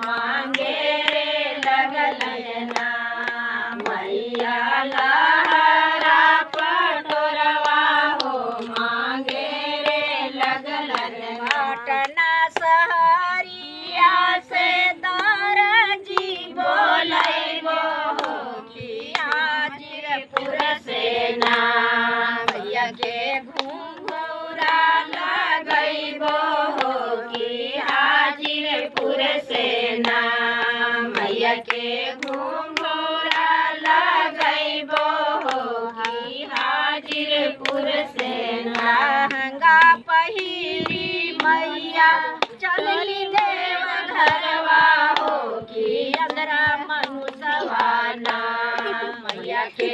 मांगे रे लगलना मैया लहरा पटोरवा हो मांगे रे लगलन घटना सहरिया से दरजी बोलैबो हो कि हाजीपुर से ना मैया के घुंघरा लगैबो हो कि हाजीपुर से ना मैया के घुंघरा लगैबो हो कि हाजीपुर से ना लहंगा पहिरी मैया चलली देव घरवा हो कि अंदरा मनुष्यवाना मैया के